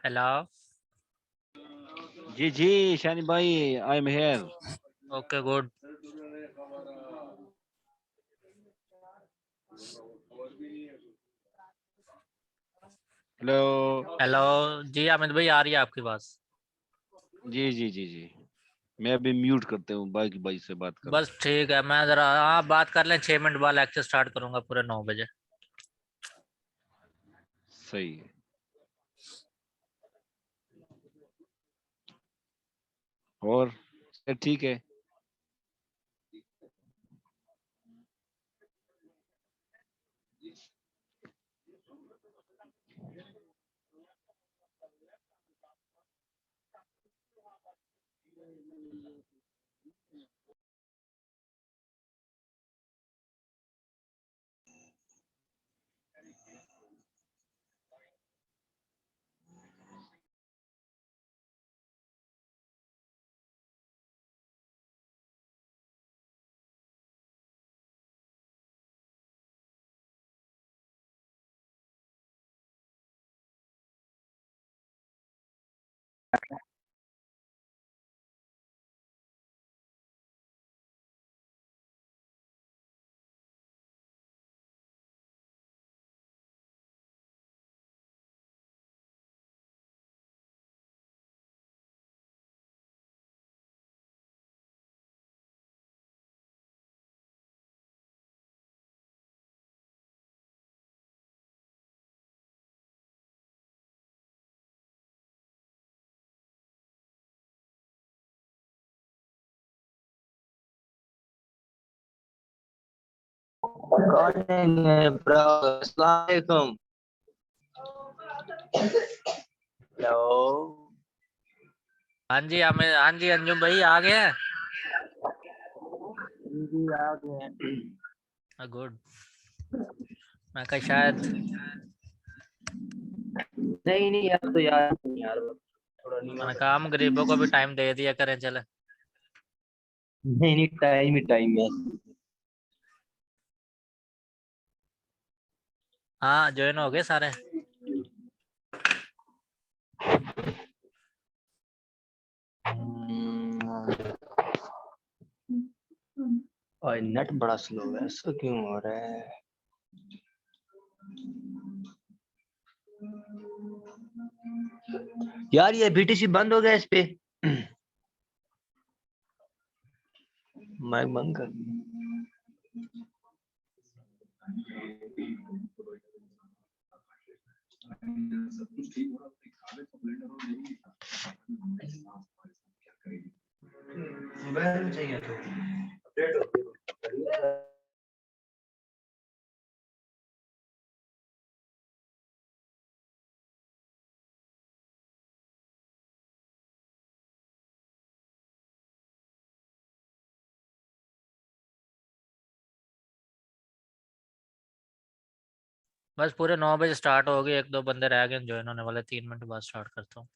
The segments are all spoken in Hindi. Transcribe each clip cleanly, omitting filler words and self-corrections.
हेलो। जी जी शानी भाई, I am here. Okay good. Hello. Hello. जी अमित भाई आ रही है आपकी बात। जी जी जी जी, मैं अभी म्यूट करते हूँ, बाइक भाई से बात करो। बस ठीक है, मैं जरा हाँ बात कर लें, 6 मिनट बाद लेक्चर स्टार्ट करूंगा पूरे 9 बजे। सही है। और ठीक है। ब्रो, अस्सलाम वालेकुम। हेलो। हाँ जी अमित, हाँ जी अंजुम भाई आ गए हैं। जी आ गए हैं। गुड। मैं कहा शायद नहीं नहीं यार, तो यार नहीं यार, थोड़ा नहीं मैंने कहा हम गरीबों को भी टाइम दे दिया करें, चले। नहीं नहीं, टाइम ही टाइम है। हाँ ज्वाइन हो गए सारे। और नेट बड़ा स्लो है, ऐसा क्यों हो रहा है? यार ये बीटीसी बंद हो गया इस पे। मैं बंद कर मोबाइल चाहिए तो अपडेट हो। बस पूरे 9 बजे स्टार्ट हो गए, 1-2 बंदे रह गए ज्वाइन होने वाले, 3 मिनट बाद स्टार्ट करता हूँ।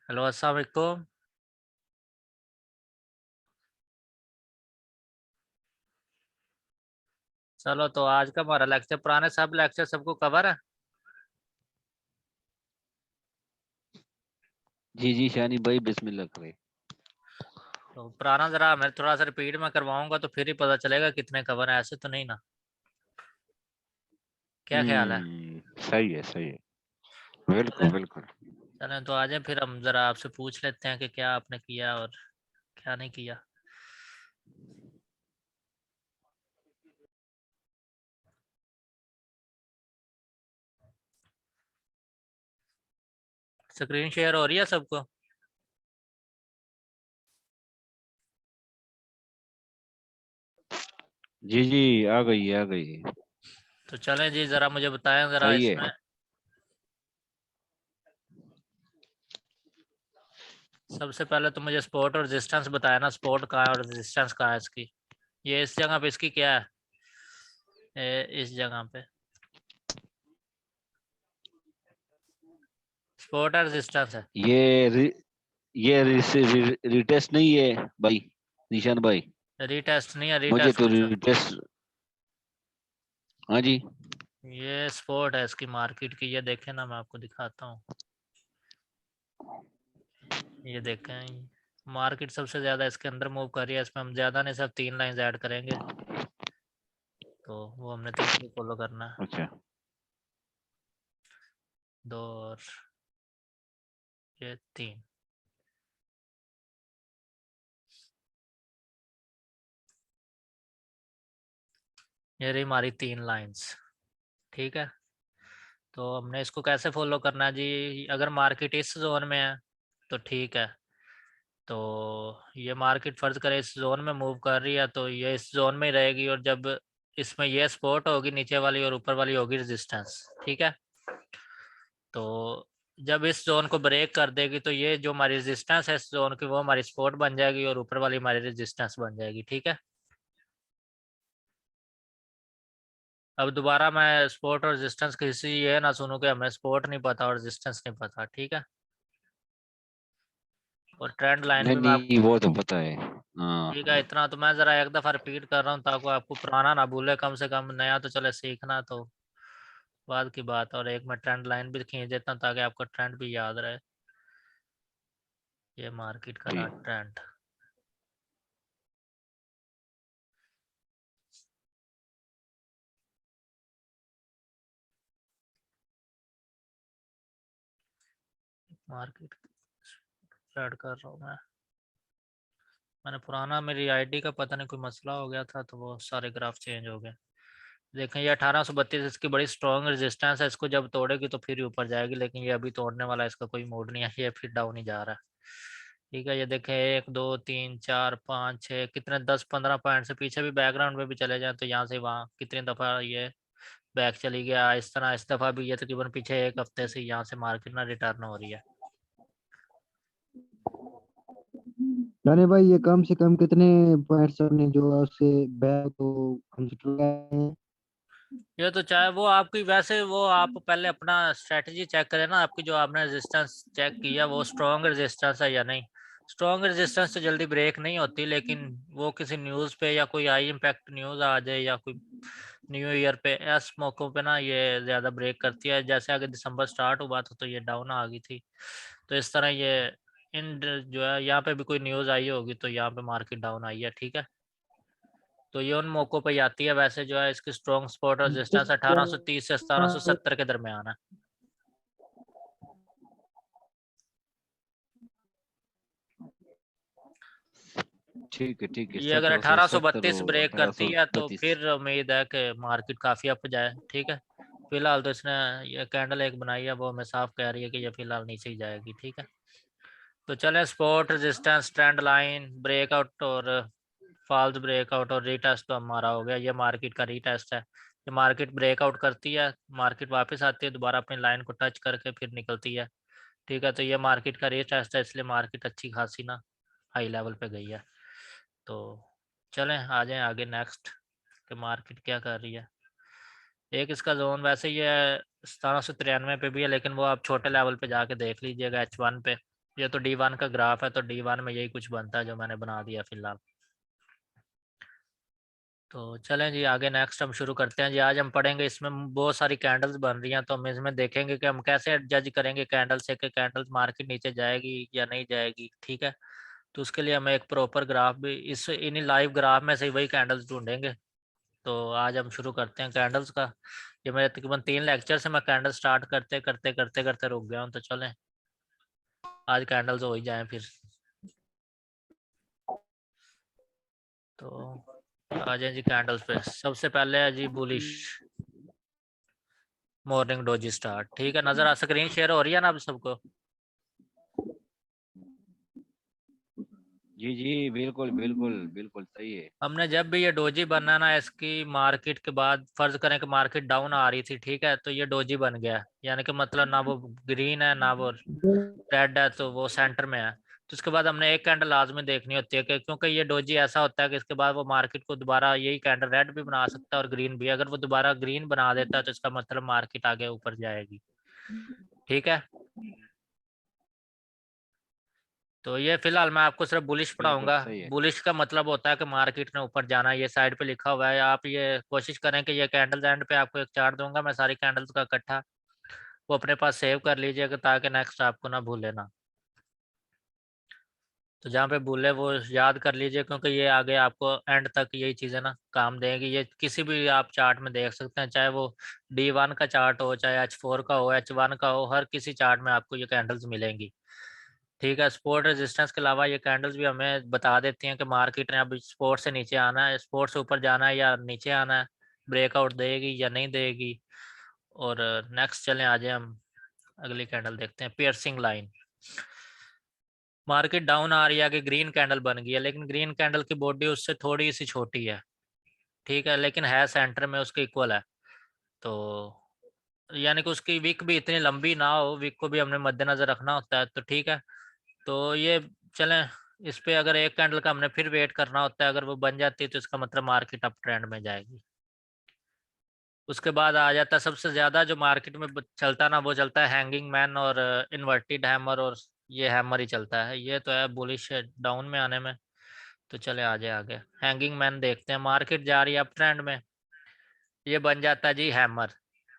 हेलो अस्सलाम वालेकुम। चलो तो आज का हमारा लेक्चर, पुराने सब लेक्चर सबको कवर है। जी जी शानी भाई बिस्मिल्लाह करें। तो पुराना जरा मैं थोड़ा सा रिपीट में करवाऊंगा तो फिर ही पता चलेगा कितने कवर है, ऐसे तो नहीं ना। क्या ख्याल है? सही है सही है। बिल्कुल चले बिल्कुल। चलें तो आ जाए, फिर हम जरा आपसे पूछ लेते हैं कि क्या आपने किया और क्या नहीं किया। स्क्रीन शेयर हो रही है सबको? जी जी आ गई आ गई। तो चलें जी, जरा मुझे बताएं जरा सही है। इसमें। सबसे पहले तो मुझे स्पोर्ट और रेजिस्टेंस बताया ना, स्पोर्ट कहाँ है और रेजिस्टेंस कहाँ है इसकी। ये इस जगह पे इसकी क्या है, इस जगह पे स्पोर्ट और रेजिस्टेंस है। ये रि, ये रिटेस्ट नहीं है भाई, निशान भाई। रीटेस्ट नहीं है, मुझे रीटेस्ट तो पूछो। रिटेस्ट। हाँ जी। ये स्पोर्ट है इसकी मार्केट की, ये देखें ना, मैं आपको दिखाता हूँ। ये देखें, मार्केट सबसे ज्यादा इसके अंदर मूव कर रही है। इसमें हम ज्यादा नहीं, सिर्फ 3 लाइन ऐड करेंगे, तो वो हमने 3 ही फॉलो करना है। अच्छा 2 और ये 3। ये रही हमारी 3 लाइंस, ठीक है। तो हमने इसको कैसे फॉलो करना है जी, अगर मार्केट इस जोन में है तो ठीक है। तो ये मार्केट फर्ज करे इस जोन में मूव कर रही है तो ये इस जोन में ही रहेगी, और जब इसमें ये सपोर्ट होगी नीचे वाली और ऊपर वाली होगी रेजिस्टेंस, ठीक है। तो जब इस जोन को ब्रेक कर देगी तो ये जो हमारी रेजिस्टेंस है इस जोन की, वो हमारी सपोर्ट बन जाएगी और ऊपर वाली हमारी रेजिस्टेंस बन जाएगी, ठीक है। अब दोबारा मैं सपोर्ट और रेजिस्टेंस किसी ये ना सुनूं कि हमें सपोर्ट नहीं पता और रेजिस्टेंस नहीं पता, ठीक है। और ट्रेंड लाइन नहीं भी मैं नहीं आपको, वो तो पता है। ठीक है, हाँ इतना तो मैं जरा एक दफा रिपीट कर रहा हूँ ताकि आपको पुराना ना भूले, कम से कम नया तो चले सीखना तो बाद की बात। और एक मैं ट्रेंड लाइन भी खींच देता हूँ ताकि आपको ट्रेंड भी याद रहे। ये मार्केट का जी रहा ट्रेंड। मार्केट ऐड कर रहा हूँ मैंने पुराना, मेरी आईडी का पता नहीं कोई मसला हो गया था तो वो सारे ग्राफ चेंज हो गए। देखें ये 1832 इसकी बड़ी स्ट्रॉन्ग रेजिस्टेंस है, इसको जब तोड़ेगी तो फिर ही ऊपर जाएगी, लेकिन ये अभी तोड़ने वाला इसका कोई मूड नहीं है, ये फिर डाउन ही जा रहा है। ठीक है, ये देखें 1 2 3 4 5 6 कितने 10 15 पॉइंट से पीछे भी बैकग्राउंड में भी चले जाए तो यहाँ से वहाँ कितनी दफ़ा ये बैक चली गया। इस तरह इस दफ़ा भी ये तकरीबन पीछे 1 हफ्ते से यहाँ से मार्केट ना रिटर्न हो रही है। जाने भाई ये कम से कम कितने पॉइंट्स अपने जो है उससे बैक तो कंसिडर हैं। ये तो चाहे वो आपकी, वैसे वो आप पहले अपना स्ट्रेटजी चेक करें ना, आपकी जो आपने रेजिस्टेंस चेक किया वो स्ट्रॉन्ग रेजिस्टेंस है या नहीं। स्ट्रॉन्ग रेजिस्टेंस तो जल्दी ब्रेक नहीं होती, लेकिन वो किसी न्यूज़ पे या कोई हाई इम्पैक्ट न्यूज़ आ जाए या कोई न्यू ईयर पे, ऐसे मौक़ों पे ना ये ज़्यादा ब्रेक करती है। जैसे अगर दिसंबर स्टार्ट हुआ था तो ये डाउन आ गई थी, तो इस तरह ये इन जो है यहाँ पे भी कोई न्यूज़ आई होगी तो यहाँ पे मार्केट डाउन आई है, ठीक है। तो ये उन मौक़ों पे आती है। वैसे जो है इसकी स्ट्रॉन्ग सपोर्ट और रेजिस्टेंस 1830 से 1770 के दरमियान है। ठीक है ये अगर 1770 1832 और ब्रेक करती है तो 1832। फिर उम्मीद है कि मार्केट काफ़ी अप जाए, ठीक है। फिलहाल तो इसने ये कैंडल एक बनाई है, वो हमें साफ कह रही है कि ये फिलहाल नीचे ही जाएगी, ठीक है। तो चलें, support resistance trend line breakout और फॉल्स ब्रेकआउट और रीटेस्ट तो हमारा हो गया। ये मार्केट का रीटेस्ट है। ये मार्केट ब्रेकआउट करती है, मार्केट वापस आती है, दोबारा अपनी लाइन को टच करके फिर निकलती है, ठीक है। तो ये मार्केट का रीटेस्ट है, इसलिए मार्केट अच्छी खासी ना हाई लेवल पे गई है। तो चलें आ जाएं आगे नेक्स्ट, कि मार्केट क्या कर रही है। एक इसका जोन वैसे ये 1793 पे भी है, लेकिन वो आप छोटे लेवल पे जाके देख लीजिएगा H1 पे। ये तो D1 का ग्राफ है, तो D1 में यही कुछ बनता है जो मैंने बना दिया फिलहाल। तो चलें जी आगे नेक्स्ट हम शुरू करते हैं जी। आज हम पढ़ेंगे, इसमें बहुत सारी कैंडल्स बन रही हैं, तो हम इसमें देखेंगे कि हम कैसे जज करेंगे कैंडल से कि कैंडल्स मार्केट नीचे जाएगी या नहीं जाएगी। ठीक है, तो उसके लिए हमें एक प्रॉपर ग्राफ भी इस इन्हीं लाइव ग्राफ में से वही कैंडल्स ढूंढेंगे। तो आज हम शुरू करते हैं कैंडल्स का। ये मेरे तकरीबन 3 लेक्चर से मैं कैंडल स्टार्ट करते करते करते करते रुक गया हूँ, तो चलें आज कैंडल्स हो ही जाएं फिर। तो आ जाए जी कैंडल्स पे। सबसे पहले है जी बुलिश मॉर्निंग डोजी स्टार्ट। ठीक है, नजर आ स्क्रीन शेयर हो रही है ना आप सबको? जी जी बिल्कुल बिल्कुल बिल्कुल सही है। हमने जब भी ये डोजी बनना ना, इसकी मार्केट के बाद फर्ज करें कि मार्केट डाउन आ रही थी, ठीक है, तो ये डोजी बन गया, यानी कि मतलब ना वो ग्रीन है ना वो रेड है, तो वो सेंटर में है। तो उसके बाद हमने एक कैंडल लाजमी देखनी होती है कि क्योंकि ये डोजी ऐसा होता है कि इसके बाद वो मार्केट को दोबारा यही कैंडल रेड भी बना सकता है और ग्रीन भी। अगर वो दोबारा ग्रीन बना देता है तो इसका मतलब मार्केट आगे ऊपर जाएगी। ठीक है, तो ये फिलहाल मैं आपको सिर्फ बुलिश बिल्कुल पढ़ाऊंगा। सही है। बुलिश का मतलब होता है कि मार्केट ने ऊपर जाना है, ये साइड पे लिखा हुआ है। आप ये कोशिश करें कि ये कैंडल्स एंड पे आपको एक चार्ट दूंगा मैं सारी कैंडल्स का इकट्ठा, वो अपने पास सेव कर लीजिएगा ताकि नेक्स्ट आपको ना भूले ना। तो जहाँ पे भूले वो याद कर लीजिए, क्योंकि ये आगे आपको एंड तक यही चीज़ें ना काम देंगी। ये किसी भी आप चार्ट में देख सकते हैं, चाहे वो D1 का चार्ट हो, चाहे H4 का हो, H1 का हो, हर किसी चार्ट में आपको ये कैंडल्स मिलेंगी। ठीक है, सपोर्ट रेजिस्टेंस के अलावा ये कैंडल्स भी हमें बता देती हैं कि मार्केट ने अब सपोर्ट से नीचे आना है, सपोर्ट से ऊपर जाना है या नीचे आना है, ब्रेकआउट देगी या नहीं देगी। और नेक्स्ट चलें, आ जाए हम अगली कैंडल देखते हैं, पियर्सिंग लाइन। मार्केट डाउन आ रही है, आगे ग्रीन कैंडल बन गई है, लेकिन ग्रीन कैंडल की बॉडी उससे थोड़ी सी छोटी है। ठीक है, लेकिन है सेंटर में उसके इक्वल है। तो यानी कि उसकी विक भी इतनी लंबी ना हो, विक को भी हमने मद्देनजर रखना होता है। तो ठीक है, तो ये चलें इस पे अगर एक कैंडल का हमने फिर वेट करना होता है, अगर वो बन जाती है तो इसका मतलब मार्केट अप ट्रेंड में जाएगी। उसके बाद आ जाता है सबसे ज्यादा जो मार्केट में चलता ना, वो चलता है हैंगिंग मैन और इन्वर्टेड हैमर, और ये हैमर ही चलता है। ये तो है बुलिश डाउन में आने में। तो चले आ जाए आगे, हैंगिंग मैन देखते हैं। मार्केट जा रही है अप ट्रेंड में, ये बन जाता है जी हैमर।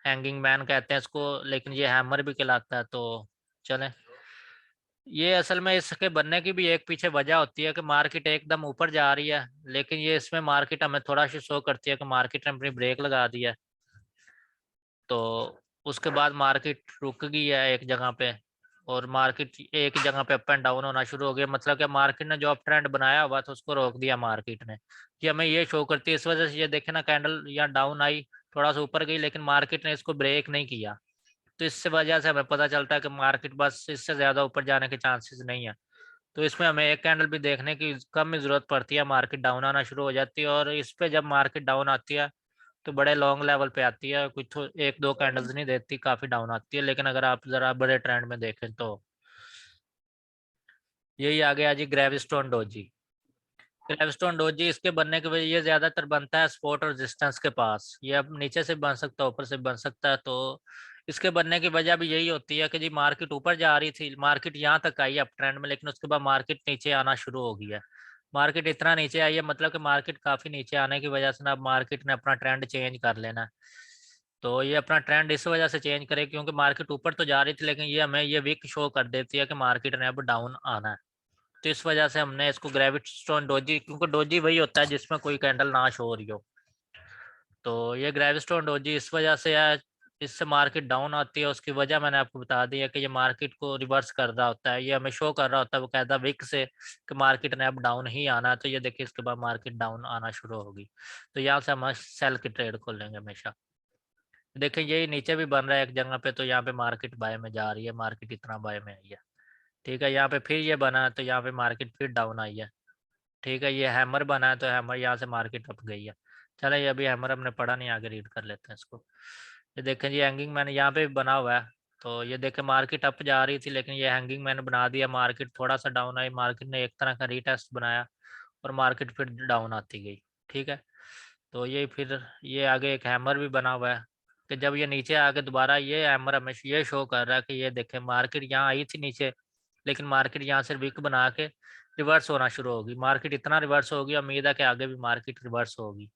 हैंगिंग मैन कहते हैं इसको, लेकिन ये हैमर भी कहलाता है। तो चलें, ये असल में इसके बनने की भी एक पीछे वजह होती है कि मार्केट एकदम ऊपर जा रही है, लेकिन ये इसमें मार्केट हमें थोड़ा सा शो करती है कि मार्केट ने अपनी ब्रेक लगा दी है। तो उसके बाद मार्केट रुक गई है एक जगह पे, और मार्केट एक जगह पे अप एंड डाउन होना शुरू हो गया। मतलब कि मार्केट ने जो अप ट्रेंड बनाया हुआ था उसको रोक दिया मार्केट ने। ये हमें ये शो करती है, इस वजह से ये देखे ना कैंडल यहाँ डाउन आई, थोड़ा सा ऊपर गई, लेकिन मार्केट ने इसको ब्रेक नहीं किया। तो इससे वजह से हमें पता चलता है कि मार्केट बस इससे ज्यादा ऊपर जाने के चांसेस नहीं है। तो इसमें हमें एक कैंडल भी देखने की कम ही जरूरत पड़ती है, मार्केट डाउन आना शुरू हो जाती है। और इस पे जब मार्केट डाउन आती है तो बड़े लॉन्ग लेवल पे आती है, कुछ तो एक दो कैंडल्स नहीं देती, काफी डाउन आती है। लेकिन अगर आप जरा बड़े ट्रेंड में देखें तो यही आ गया जी ग्रेविस्टोन डोजी। ग्रेविस्टोन डोजी इसके बनने की वजह ये ज्यादातर बनता है सपोर्ट और रेजिस्टेंस के पास। ये अब नीचे से बन सकता है, ऊपर से बन सकता है। तो इसके बनने की वजह भी यही होती है कि जी मार्केट ऊपर जा रही थी, मार्केट यहाँ तक आई है अप ट्रेंड में, लेकिन उसके बाद मार्केट नीचे आना शुरू हो गई है। मार्केट इतना नीचे आई है, मतलब कि मार्केट काफी नीचे आने की वजह से ना अब मार्केट ने अपना ट्रेंड चेंज कर लेना है। तो ये अपना ट्रेंड इस वजह से चेंज करे क्योंकि मार्केट ऊपर तो जा रही थी, लेकिन ये हमें ये वीक शो कर देती है कि मार्केट ने अब डाउन आना है। तो इस वजह से हमने इसको ग्रेविस्टोन डोजी, क्योंकि डोजी वही होता है जिसमें कोई कैंडल ना शो हो रही हो। तो ये ग्रेविस्टोन डोजी इस वजह से है, इससे मार्केट डाउन आती है। उसकी वजह मैंने आपको बता दी है कि ये मार्केट को रिवर्स कर रहा होता है, ये हमें शो कर रहा होता है वो कहता विक से कि मार्केट ने अब डाउन ही आना है। तो ये देखिए इसके बाद मार्केट डाउन आना शुरू होगी, तो यहाँ से हम सेल की ट्रेड खोलेंगे हमेशा। देखिए यही नीचे भी बन रहा है एक जगह पे, तो यहाँ पे मार्केट बाय में जा रही है, मार्केट इतना बाय में आई है। ठीक है, यहाँ पे फिर ये बना है तो यहाँ पे मार्केट फिर डाउन आई है। ठीक है, ये हैमर बना है तो हैमर यहाँ से मार्केट अप गई है। चलो ये अभी हैमर हमने पढ़ा नहीं, आगे रीड कर लेते हैं इसको। ये देखें जी हैंगिंग मैन यहाँ पे भी बना हुआ है। तो ये देखें मार्केट अप जा रही थी, लेकिन ये हैंगिंग मैन बना दिया, मार्केट थोड़ा सा डाउन आई, मार्केट ने एक तरह का रीटेस्ट बनाया और मार्केट फिर डाउन आती गई। ठीक है, तो ये फिर ये आगे एक हैमर भी बना हुआ है कि जब ये नीचे आके दोबारा ये हैमर हमें ये शो कर रहा है कि ये देखें मार्केट यहाँ आई थी नीचे, लेकिन मार्केट यहाँ से वीक बना के रिवर्स होना शुरू होगी। मार्केट इतना रिवर्स होगी, उम्मीद है कि आगे भी मार्केट रिवर्स होगी।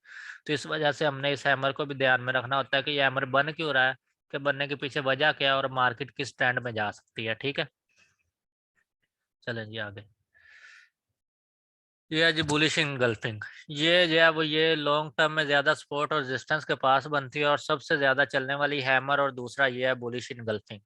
तो इस वजह से हमने इस हैमर को भी ध्यान में रखना होता है कि ये हैमर बन क्यों रहा है, कि बनने के पीछे वजह क्या है और मार्केट किस ट्रेंड में जा सकती है। ठीक है, चलें जी आगे। ये है जी बुलिश इंगल्फिंग। ये जो है वो ये लॉन्ग टर्म में ज्यादा सपोर्ट और रेजिस्टेंस के पास बनती है और सबसे ज्यादा चलने वाली हैमर। और दूसरा ये है बुलिश इंगल्फिंग।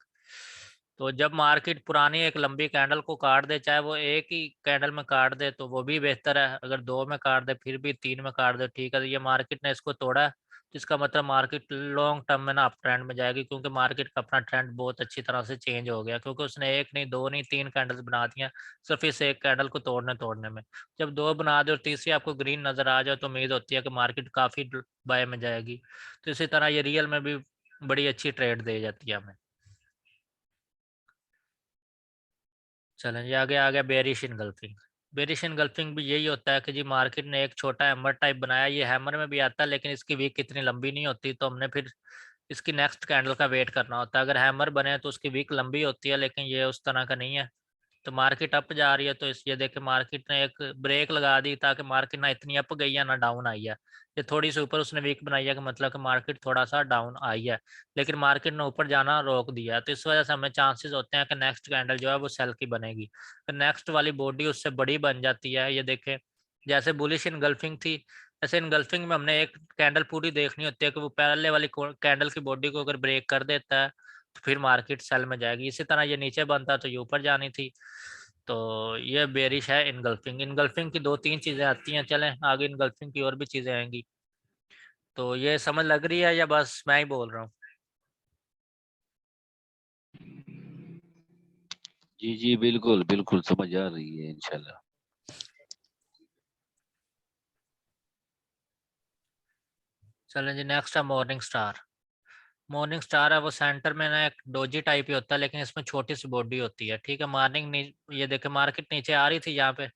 तो जब मार्केट पुरानी एक लंबी कैंडल को काट दे, चाहे वो एक ही कैंडल में काट दे तो वो भी बेहतर है, अगर दो में काट दे, फिर भी तीन में काट दे, ठीक है। तो ये मार्केट ने इसको तोड़ा है, तो इसका मतलब मार्केट लॉन्ग टर्म में ना अप ट्रेंड में जाएगी, क्योंकि मार्केट का अपना ट्रेंड बहुत अच्छी तरह से चेंज हो गया, क्योंकि उसने एक नहीं, दो नहीं, तीन कैंडल्स बना दिया सिर्फ इस एक कैंडल को तोड़ने में। जब दो बना दे और तीसरी आपको ग्रीन नजर आ जाए तो उम्मीद होती है कि मार्केट काफी बाय में जाएगी। तो इसी तरह ये रियल में भी बड़ी अच्छी ट्रेड दे जाती है हमें। चलें जी आगे आ गया बेरिश इनगल्फिंग। बेरिश इनगल्फिंग भी यही होता है कि जी मार्केट ने एक छोटा हैमर टाइप बनाया, ये हैमर में भी आता है लेकिन इसकी वीक इतनी लंबी नहीं होती, तो हमने फिर इसकी नेक्स्ट कैंडल का वेट करना होता है। अगर हैमर बने तो उसकी वीक लंबी होती है, लेकिन ये उस तरह का नहीं है। तो मार्केट अप जा रही है, तो इस ये देखे मार्केट ने एक ब्रेक लगा दी, ताकि मार्केट ना इतनी अप गई है ना डाउन आई है। ये थोड़ी सी ऊपर उसने वीक बनाई है कि मतलब कि मार्केट थोड़ा सा डाउन आई है, लेकिन मार्केट ने ऊपर जाना रोक दिया। तो इस वजह से हमें चांसेस होते हैं कि नेक्स्ट कैंडल जो है वो सेल की बनेगी, तो नेक्स्ट वाली बॉडी उससे बड़ी बन जाती है। ये देखें जैसे बुलिश इनगल्फिंग थी, ऐसे इनगल्फिंग में हमने एक कैंडल पूरी देखनी होती है कि वो पहले वाली कैंडल की बॉडी को अगर ब्रेक कर देता है तो फिर मार्केट सेल में जाएगी। इसी तरह ये नीचे बनता तो ये ऊपर जानी थी। तो ये बेरिश है इनगल्फिंग। इनगल्फिंग की दो तीन चीजें आती हैं, चलें आगे इनगल्फिंग की और भी चीजें आएंगी। तो ये समझ लग रही है या बस मैं ही बोल रहा हूँ? जी जी बिल्कुल बिल्कुल समझ आ रही है इंशाल्लाह। चलें जी नेक्स्ट है मॉर्निंग स्टार। मॉर्निंग स्टार है वो सेंटर में ना एक डोजी टाइप ही होता है, लेकिन इसमें छोटी सी बॉडी होती है। ठीक है, ये देखे मार्केट नीचे आ रही थी यहाँ पे,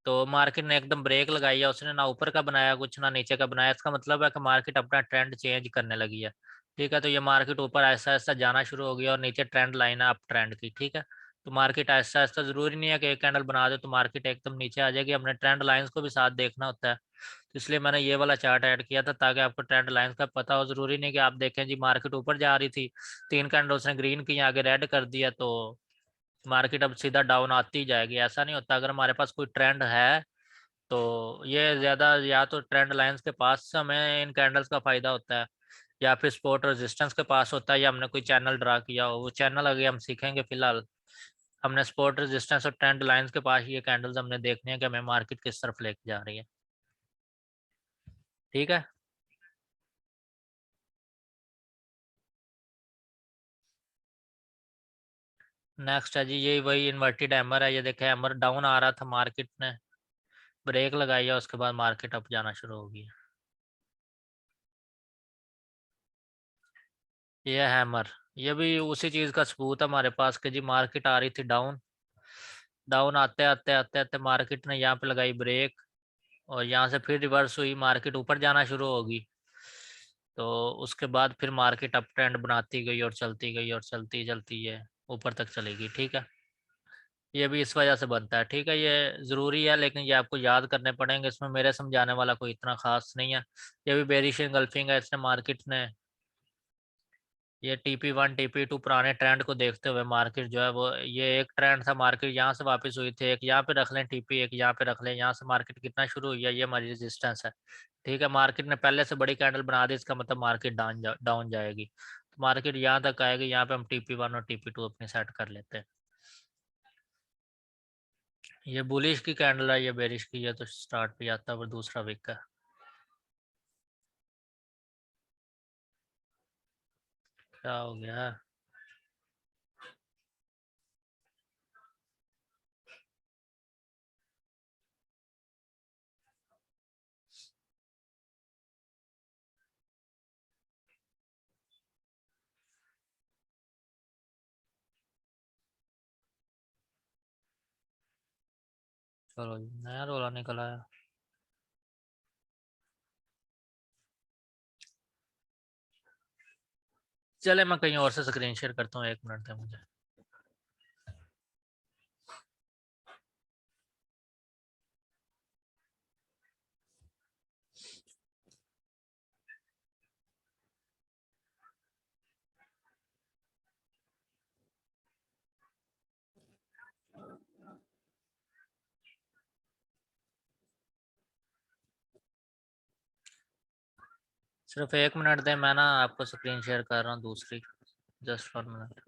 तो मार्केट ने एकदम ब्रेक लगाई है, उसने ना ऊपर का बनाया कुछ ना नीचे का बनाया। इसका मतलब है कि मार्केट अपना ट्रेंड चेंज करने लगी है। ठीक है, तो ये मार्केट ऊपर ऐसा ऐसा जाना शुरू हो गया और नीचे ट्रेंड लाइन है अप ट्रेंड की। ठीक है, तो मार्केट ऐसा ऐसा जरूरी नहीं है कि एक कैंडल बना दे तो मार्केट एकदम नीचे आ जाएगी, हमने ट्रेंड लाइंस को भी साथ देखना होता है। तो इसलिए मैंने ये वाला चार्ट ऐड किया था ताकि आपको ट्रेंड लाइंस का पता हो। जरूरी नहीं कि आप देखें जी मार्केट ऊपर जा रही थी, तीन कैंडल उसने ग्रीन की आगे रेड कर दिया तो मार्केट अब सीधा डाउन आती जाएगी, ऐसा नहीं होता। अगर हमारे पास कोई ट्रेंड है तो ये ज्यादा या तो ट्रेंड लाइंस के पास से हमें इन कैंडल्स का फायदा होता है, या फिर सपोर्ट रेजिस्टेंस के पास होता है, या हमने कोई चैनल ड्रा किया हो। वो चैनल आगे हम सीखेंगे, फिलहाल हमने सपोर्ट रेजिस्टेंस और ट्रेंड लाइंस के पास ये कैंडल्स हमने देखनी है कि हमें मार्केट किस तरफ लेके जा रही है। ठीक है, नेक्स्ट है जी ये वही इन्वर्टेड हैमर है। ये देखे हैमर डाउन आ रहा था, मार्केट ने ब्रेक लगाई है, उसके बाद मार्केट अप जाना शुरू हो गया। ये हैमर, ये भी उसी चीज का सबूत है हमारे पास कि जी मार्केट आ रही थी डाउन, डाउन आते आते आते आते मार्केट ने यहाँ पे लगाई ब्रेक, और यहाँ से फिर रिवर्स हुई, मार्केट ऊपर जाना शुरू होगी। तो उसके बाद फिर मार्केट अप ट्रेंड बनाती गई और चलती गई और चलती चलती है ऊपर तक चलेगी। ठीक है, ये भी इस वजह से बनता है। ठीक है, ये ज़रूरी है लेकिन ये आपको याद करने पड़ेंगे, इसमें मेरे समझाने वाला कोई इतना खास नहीं है। ये भी बेरिश एंगल्फिंग है, इसने मार्केट ने ये TP1 TP2 पुराने ट्रेंड को देखते हुए मार्केट जो है वो ये एक ट्रेंड था, मार्केट यहाँ से वापस हुई थी, एक यहाँ पे रख लें TP, एक यहाँ पे रख लें, यहाँ से मार्केट कितना शुरू हुई है, ये हमारी रेजिस्टेंस है। ठीक है, मार्केट ने पहले से बड़ी कैंडल बना दी, इसका मतलब मार्केट डाउन जाएगी। तो मार्केट यहाँ तक आएगी, यहाँ पे हम TP1 और TP2 अपनी सेट कर लेते हैं। ये बुलिश की कैंडल है, ये बेरिश की है, तो स्टार्ट पे आता है, और दूसरा वीक का क्या हो गया? चलो नया रोला निकल आया। चले मैं कहीं और से स्क्रीन शेयर करता हूँ, 1 मिनट दे मुझे। सिर्फ 1 मिनट दें, मैं ना आपको स्क्रीन शेयर कर रहा हूँ दूसरी, जस्ट 1 मिनट।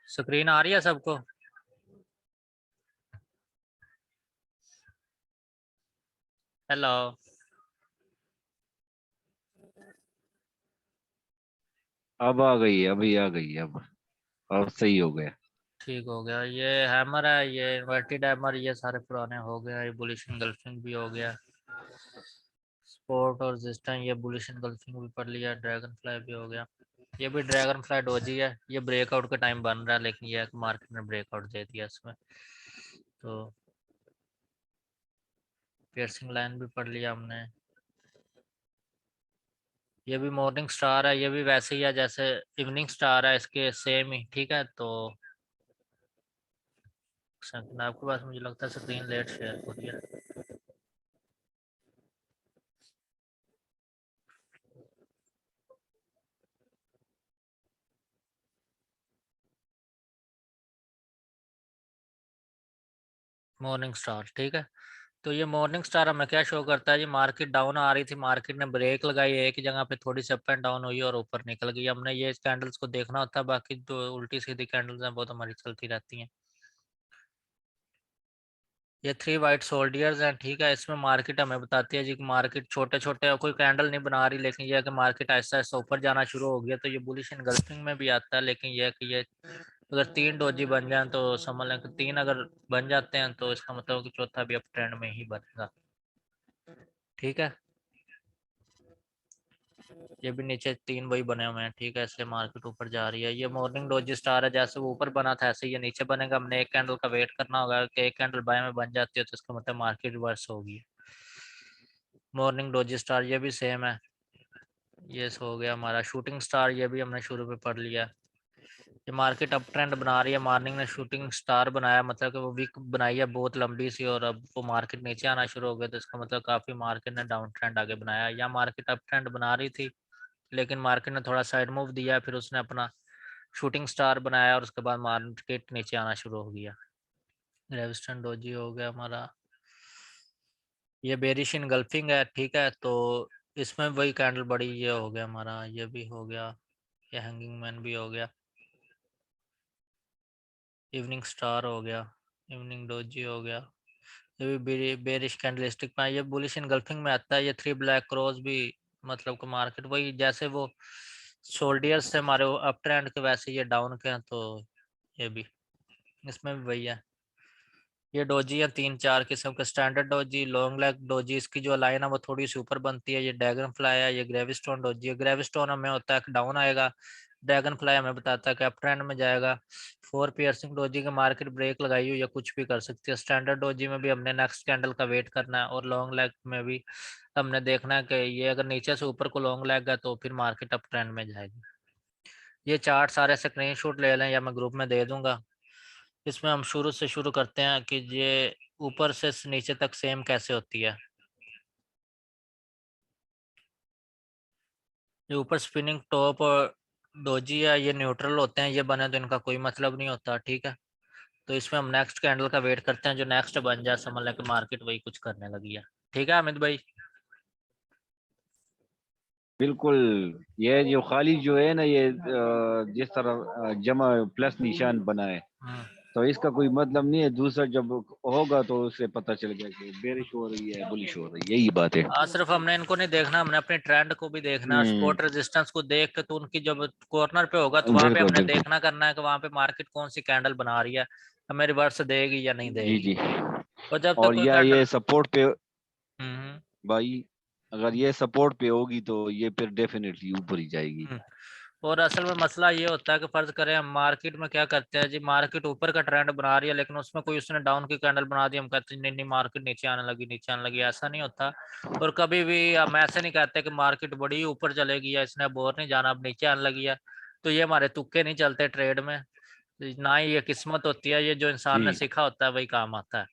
स्क्रीन आ रही है सबको? हेलो, अब आ गई है, अभी आ गई है, अब सही हो गया। ठीक हो गया। ये हैमर है, ये इन्वर्टेड हैमर, ये सारे पुराने हो गए। ये बुलिश एंगल्फिंग भी हो गया, स्पोर्ट और रेजिस्टेंस, ये बुलिश एंगल्फिंग भी पढ़ लिया, ड्रैगन फ्लाई भी हो गया। ये भी ड्रैगन फ्लाई डोजी है, ये ब्रेकआउट का टाइम बन रहा है, लेकिन ये मार्केट ने ब्रेकआउट दे दिया इसमें। तो पियर्सिंग लाइन भी पढ़ लिया हमने। ये भी मॉर्निंग स्टार है, ये भी वैसे ही है जैसे इवनिंग स्टार है, इसके सेम ही। ठीक है, तो आपके पास मुझे लगता है स्क्रीन लेट शेयर हो रही है। मॉर्निंग स्टार, ठीक है। तो ये मॉर्निंग स्टार हमें क्या शो करता है जी, मार्केट डाउन आ रही थी, मार्केट ने ब्रेक लगाई, एक ही जगह पे थोड़ी सी अप एंड डाउन हुई और ऊपर निकल गई। हमने ये कैंडल्स को देखना होता है, बाकी जो उल्टी सीधी कैंडल्स हैं वो तो हमारी चलती रहती हैं। ये 3 वाइट सोल्डियर्स हैं, ठीक है। इसमें मार्केट हमें बताती है जी कि मार्केट छोटे छोटे कोई कैंडल नहीं बना रही, लेकिन यह है कि मार्केट ऐसा ऐसा ऊपर जाना शुरू हो गया। तो ये बुलिश एनगल्फिंग में भी आता है, लेकिन यह है कि ये अगर 3 डोजी बन जाए तो समझ लें कि 3 अगर बन जाते हैं तो इसका मतलब कि चौथा भी अप ट्रेंड में ही बनेगा। ठीक है, ये भी नीचे 3 वही बने हुए हैं, ठीक है, इसलिए मार्केट ऊपर जा रही है। ये मॉर्निंग डोजी स्टार है, जैसे वो ऊपर बना था ऐसे ये नीचे बनेगा। हमने एक कैंडल का वेट करना होगा कि एक कैंडल बाय में बन जाती है तो इसका मतलब मार्केट रिवर्स होगी। मॉर्निंग डोजी स्टार ये भी सेम है। ये हो गया हमारा शूटिंग स्टार, ये भी हमने शुरू में पढ़ लिया। ये मार्केट अप ट्रेंड बना रही है, मॉर्निंग ने शूटिंग स्टार बनाया, मतलब कि वो वीक बनाई है बहुत लंबी सी, और अब वो मार्केट नीचे आना शुरू हो गया, तो इसका मतलब काफी मार्केट ने डाउन ट्रेंड आगे बनाया। या मार्केट अप ट्रेंड बना रही थी, लेकिन मार्केट ने थोड़ा साइड मूव दिया, फिर उसने अपना शूटिंग स्टार बनाया और उसके बाद मार्केट नीचे आना शुरू हो गया। रेजिस्टेंट डोजी हो गया हमारा। ये बेरिश इनगल्फिंग है, ठीक है। तो इसमें वही कैंडल बड़ी ये हो गया हमारा, ये भी हो गया, ये हैंगिंग मैन भी हो गया, इवनिंग स्टार हो गया, इवनिंग डोजी हो गया। ये भी बेरिश कैंडलस्टिक में, ये बुलिश इनगल्फिंग में आता है। ये 3 ब्लैक क्रॉस भी, मतलब कि मार्केट वही जैसे वो सोल्डियर्स से हमारे अप ट्रेंड के, वैसे ये डाउन के हैं, तो ये भी इसमें भी वही है। ये डोजी है 3-4 किस्म के, standard doji, long leg doji, इसकी जो लाइन है वो थोड़ी सी ऊपर बनती है। ये ड्रैगन फ्लाई है, ये ग्रेविस्टोन डोजी है। ग्रेविस्टोन हमें होता है कि डाउन आएगा, ड्रैगन फ्लाई हमें बताता है कि अप ट्रेंड में जाएगा। 4 पियर्सिंग डोजी के मार्केट ब्रेक लगाई हुई या कुछ भी कर सकती है। स्टैंडर्ड डोजी में भी हमने नेक्स्ट कैंडल का वेट करना है, और लॉन्ग लेग में भी हमने देखना है कि ये अगर नीचे से ऊपर को लॉन्ग लेग है तो फिर मार्केट अप ट्रेंड में जाएगी। ये चार्ट सारे स्क्रीनशॉट ले लें या मैं ग्रुप में दे दूंगा। इसमें हम शुरू से शुरू करते हैं कि ये ऊपर से नीचे तक सेम कैसे होती है। ये ऊपर स्पिनिंग टॉप और डोजी है, ये न्यूट्रल होते हैं, ये बने तो इनका कोई मतलब नहीं होता, ठीक है। तो इसमें हम नेक्स्ट कैंडल का वेट करते हैं, जो नेक्स्ट बन जाए समझ लें कि मार्केट वही कुछ करने लगी है। ठीक है अमित भाई? बिल्कुल। ये जो खाली जो है ना, ये जिस तरह जमा प्लस निशान बना है, हम्म। तो इसका कोई मतलब नहीं है। दूसरा जब होगा तो उससे पता चल गया कि बेरिश हो रही है, बुलिश हो रही है, यही बात है। सिर्फ हमने इनको नहीं देखना, हमने अपने ट्रेंड को भी देखना है। हम्म। सपोर्ट रेजिस्टेंस को देख के तो उनकी जब कॉर्नर पे होगा तो वहां पे बिल्कुल हमने बिल्कुल। देखना करना है कि वहां पे मार्केट कौन सी कैंडल बना रही है, हमें रिवर्स देगी या नहीं जी देगी। जी। और जब तक और कोई या कैंडल। ये सपोर्ट पे, हम्म। भाई, अगर ये सपोर्ट पे होगी तो ये फिर डेफिनेटली ऊपर ही जाएगी। हम्म। और असल में मसला ये होता है कि फर्ज करें हम मार्केट में क्या करते हैं जी, मार्केट ऊपर का ट्रेंड बना रही है लेकिन उसमें कोई उसने डाउन की कैंडल बना दी, हम कहते हैं नहीं नहीं मार्केट नीचे आने लगी, नीचे आने लगी। ऐसा नहीं होता। और कभी भी हम ऐसे नहीं कहते कि मार्केट बड़ी ऊपर चलेगी या इसने अब और नहीं जाना अब नीचे आने लगी है। तो ये हमारे तुक्के नहीं चलते ट्रेड में। ना ही ये किस्मत होती है, ये जो इंसान ने जी सीखा होता है वही काम आता है।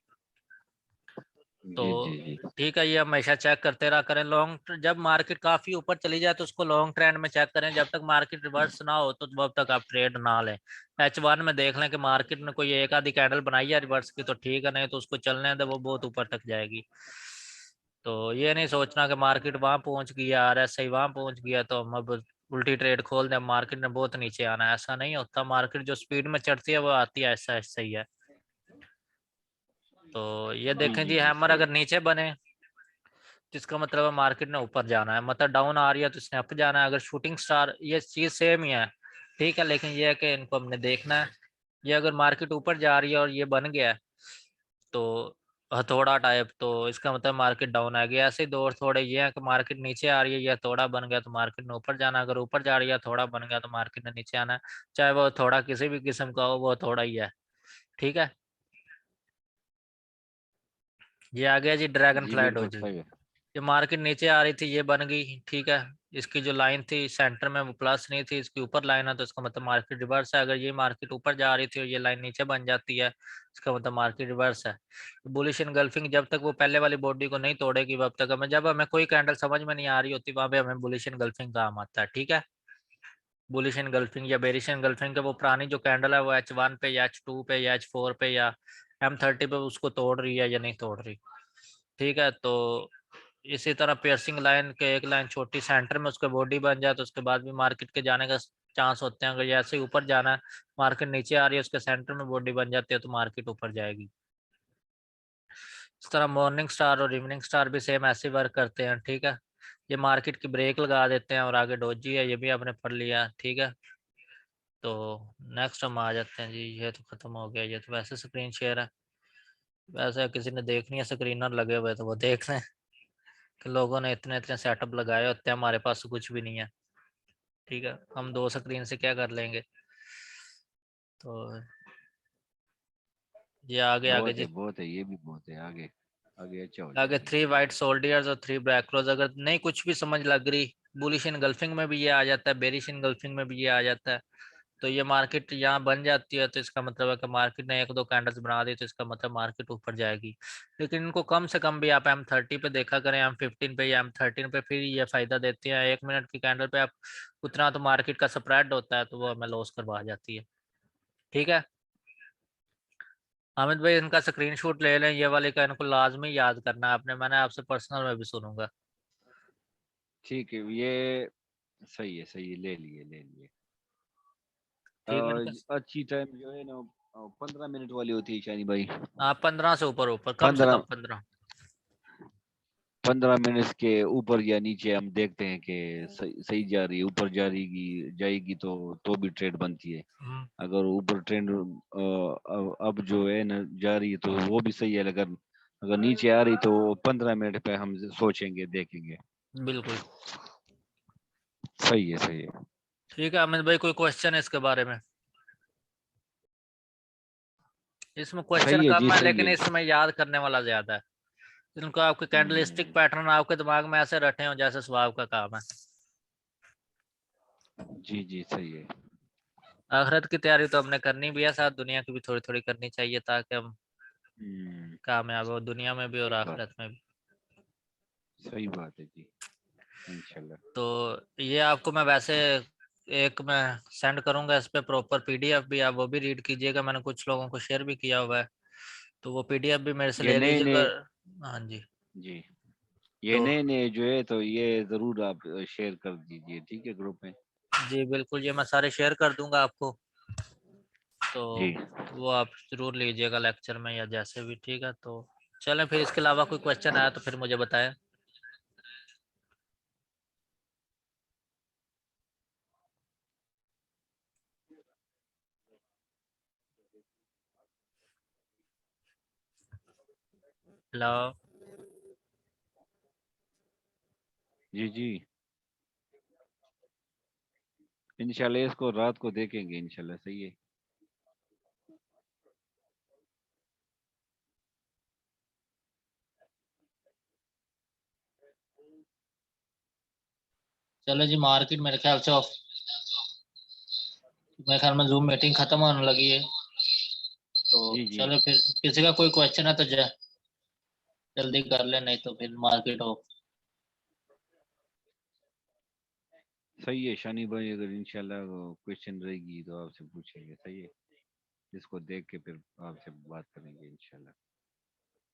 तो जी जी जी ठीक है, ये हमेशा चेक करते रहा करें। लॉन्ग जब मार्केट काफी ऊपर चली जाए तो उसको लॉन्ग ट्रेंड में चेक करें। जब तक मार्केट रिवर्स ना हो तो तब तक आप ट्रेड ना लें। H1 में देख लें कि मार्केट ने कोई एक आधी कैंडल बनाई है रिवर्स की तो ठीक है, नहीं तो उसको चलने दे, वो बहुत ऊपर तक जाएगी। तो ये नहीं सोचना कि मार्केट वहां पहुंच गया, RSI वहां पहुंच गया तो हम अब उल्टी ट्रेड खोल दें, मार्केट ने बहुत नीचे आना है। ऐसा नहीं होता, मार्केट जो स्पीड में चढ़ती है वो आती है, ऐसा ऐसा ही है। तो ये जी देखें जी जी, जी हैमर सही अगर है। नीचे बने जिसका मतलब है मार्केट ने ऊपर जाना है, मतलब डाउन आ रही है तो इसने अप जाना है। अगर शूटिंग स्टार, ये चीज सेम ही है, ठीक है, लेकिन ये है कि इनको हमने देखना है। ये अगर मार्केट ऊपर जा रही है और ये बन गया है तो हथौड़ा टाइप, तो इसका मतलब मार्केट डाउन आ गया। ऐसे ही दो हथौड़े ये है कि मार्केट नीचे आ रही है, ये हथौड़ा बन गया तो मार्केट ने ऊपर जाना है। अगर ऊपर जा रही है हथौड़ा बन गया तो मार्केट ने नीचे आना है। चाहे वो हथौड़ा किसी भी किस्म का हो, वो हथौड़ा ही है। ठीक है, ये आ गया जी ड्रैगन जी फ्लाई बिल्कुल डोजी। सही है। ये मार्केट नीचे आ रही थी, ये बन गई, ठीक है। इसकी जो लाइन थी सेंटर में वो प्लस नहीं थी, इसकी ऊपर लाइन है तो इसका मतलब मार्केट रिवर्स है। अगर ये मार्केट ऊपर जा रही थी और ये लाइन नीचे बन जाती है, इसका मतलब मार्केट रिवर्स है। बुलिश इनगल्फिंग जब तक वो पहले वाली बॉडी को नहीं तोड़ेगी तब तक हमें, जब हमें कोई कैंडल समझ में नहीं आ रही होती वहां पे हमें बुलिश इनगल्फिंग काम आता है। ठीक है, बुलिश इनगल्फिंग या बेरिश इनगल्फिंग के वो पुरानी जो कैंडल है वो H1 पे या H2 पे या H4 पे या M30 पे उसको तोड़ रही है या नहीं तोड़ रही। ठीक है, तो इसी तरह पियर्सिंग लाइन के एक लाइन छोटी सेंटर में उसके बॉडी बन जाए तो उसके बाद भी मार्केट के जाने का चांस होते हैं। अगर जैसे ही ऊपर जाना है, मार्केट नीचे आ रही है, उसके सेंटर में बॉडी बन जाती है तो मार्केट ऊपर जाएगी। इस तरह मॉर्निंग स्टार और इवनिंग स्टार भी सेम ऐसे वर्क करते हैं। ठीक है, ये मार्केट की ब्रेक लगा देते हैं और आगे डोजी है, ये भी आपने पढ़ लिया। ठीक है, तो नेक्स्ट हम आ जाते हैं जी। ये तो खत्म हो गया, ये तो वैसे स्क्रीन शेयर है। वैसे किसी ने देखनी है स्क्रीनर लगे हुए तो वो देख लें कि लोगों ने इतने इतने सेटअप लगाए होते हैं, हमारे पास तो कुछ भी नहीं है। ठीक है, हम दो स्क्रीन से क्या कर लेंगे। तो ये आगे आगे जी, बहुत है, ये भी बहुत है। आगे आगे अच्छा हो आगे जाएगी। 3 वाइट सोल्डियर्स और 3 ब्लैक क्लोज। अगर नहीं कुछ भी समझ लग रही, बुलिश इनगल्फिंग में भी ये आ जाता है, बेरिश इनगल्फिंग में भी ये आ जाता है। तो ये मार्केट यहाँ बन जाती है तो इसका मतलब है कि मार्केट ने एक दो कैंडल्स बना दी तो इसका मतलब मार्केट ऊपर जाएगी। लेकिन इनको कम से कम भी आप M30 पे देखा करें, M15 पे या M13 पे, फिर ये फायदा देते हैं। 1 मिनट की कैंडल पे आप उतना तो मार्केट का स्प्रेड होता है तो वो हमें लॉस करवा जाती है। ठीक है, हामिद भाई इनका स्क्रीनशॉट ले लें, ये वाले का इनको लाजमी याद करना है आपने, मैंने आपसे पर्सनल में भी सुनूंगा। ठीक है, ये सही है, ले लिए ले लिए। ठीक है इनका, अच्छी टाइम जो है ना 15 मिनट वाली होती है शानी भाई। हाँ 15 से ऊपर, ऊपर कम से कम 15 15। 15 मिनट के ऊपर या नीचे हम देखते हैं कि सही जा रही है, ऊपर जा रही जाएगी तो भी ट्रेड बनती है। अगर ऊपर ट्रेंड अब जो है ना जा रही है तो वो भी सही है। अगर अगर नीचे आ रही तो 15 मिनट पे हम सोचेंगे, देखेंगे। बिल्कुल। सही है। ठीक है अमित भाई, कोई क्वेश्चन है इसके बारे में? इसमें क्वेश्चन सही है जी, कम है सही लेकिन है। इसमें याद करने वाला ज्यादा है। इनको आपके कैंडलस्टिक हम्म, पैटर्न आपके दिमाग में ऐसे रटे हो जैसे स्वभाव का काम है। जी जी सही है। आखिरत की तैयारी तो हमने करनी भी है, साथ दुनिया की भी थोड़ी थोड़ी करनी चाहिए ताकि हम हम्म, कामयाब हो दुनिया में भी और सही बात आखिरत में भी। सही बात है जी। इंशाल्लाह। तो ये आपको मैं वैसे एक मैं सेंड करूंगा, इस पे प्रॉपर PDF भी, आप वो भी रीड कीजिएगा, मैंने कुछ लोगों को शेयर भी किया हुआ है तो वो PDF भी मेरे से ये ले नए लीजिएगा। नए हाँ जी। जी, ये तो नए नए जो है तो ये जरूर आप शेयर कर दीजिए, ठीक है, ग्रुप में। जी बिल्कुल, ये मैं सारे शेयर कर दूंगा आपको। तो जी वो आप जरूर लीजिएगा लेक्चर में या जैसे भी। ठीक है, तो चलें फिर, इसके अलावा कोई क्वेश्चन आया तो फिर मुझे बताएं। हेलो। जी जी, इंशाल्लाह इसको रात को देखेंगे, इंशाल्लाह सही है। चलो जी, मार्केट मेरे ख्याल से मेरे ख्याल में जूम मीटिंग खत्म होने लगी है, तो जी जी चलो फिर किसी का कोई क्वेश्चन है तो जल्दी कर ले, नहीं तो फिर मार्केट हो। सही है शानी भाई, अगर इंशाल्लाह क्वेश्चन रहेगी तो आपसे पूछेंगे, सही है, इसको देख के फिर आपसे बात करेंगे इंशाल्लाह।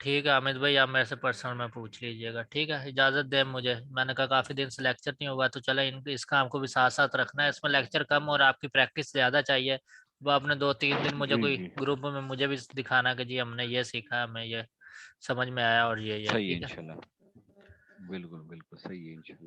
ठीक है अमित भाई, आप मेरे से पर्सनल में पूछ लीजिएगा। ठीक है, इजाज़त दें मुझे, मैंने कहा काफ़ी दिन से लेक्चर नहीं हुआ, तो चला इस काम को भी साथ साथ रखना है। इसमें लेक्चर कम और आपकी प्रैक्टिस ज़्यादा चाहिए। वो आपने 2-3 दिन मुझे जी कोई जी ग्रुप में मुझे भी दिखाना कि जी हमने ये सीखा, हमें ये समझ में आया और ये सही है ठीक है। इंशाल्लाह, बिल्कुल बिल्कुल सही है इंशाल्लाह।